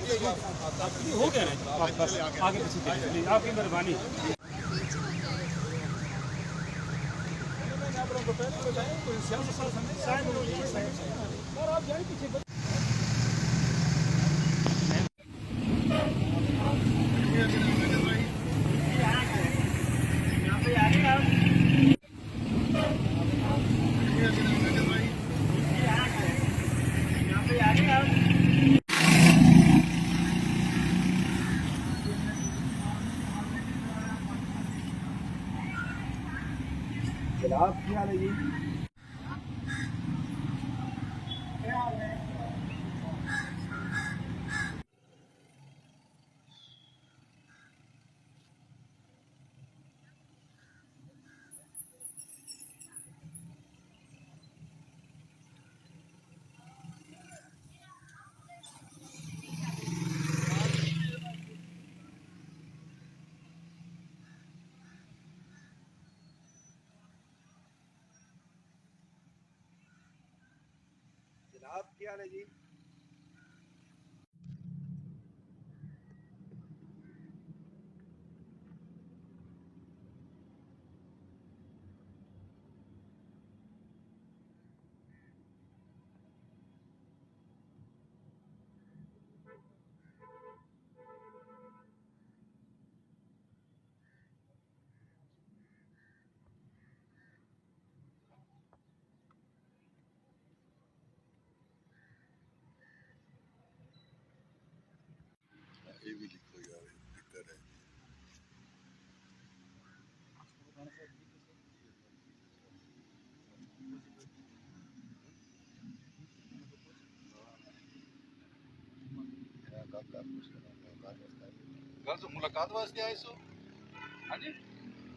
हो गया ना, आप बस आगे पीछे देखिए, आपकी मेहरबानी। आप जाए पीछे। जनाब क्या हाल है जी? जनाब क्या हाल है जी? ये भी लिखो यार, दिक्कत है। गल तो मुलाकात वास्ते आए सो। हाँ जी,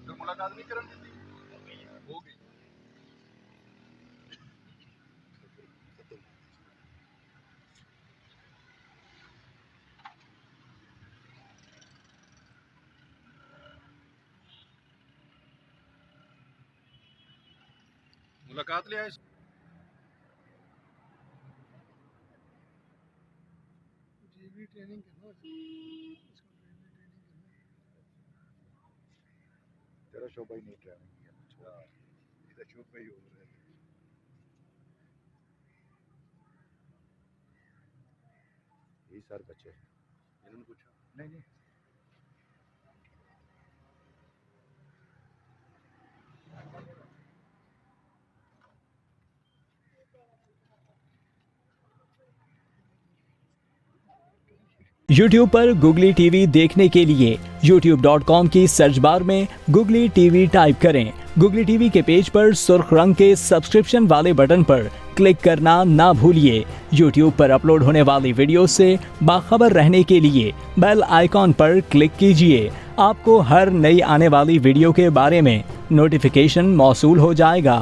तो मुलाकात नहीं करन दी हो गई खत्म। मुलाकात ले आए सो। टीवी ट्रेनिंग करना इसको तेरा शोभा ही नहीं ट्रैवलिंग किया, इधर शोभा ही हो रहा है। यही सारे बच्चे इन्होंने पूछा नहीं नहीं। YouTube पर Googly TV देखने के लिए youtube.com की सर्च बार में Googly TV टाइप करें। Googly TV के पेज पर सुर्ख रंग के सब्सक्रिप्शन वाले बटन पर क्लिक करना ना भूलिए। YouTube पर अपलोड होने वाली वीडियो से बाखबर रहने के लिए बेल आइकॉन पर क्लिक कीजिए। आपको हर नई आने वाली वीडियो के बारे में नोटिफिकेशन मौसूल हो जाएगा।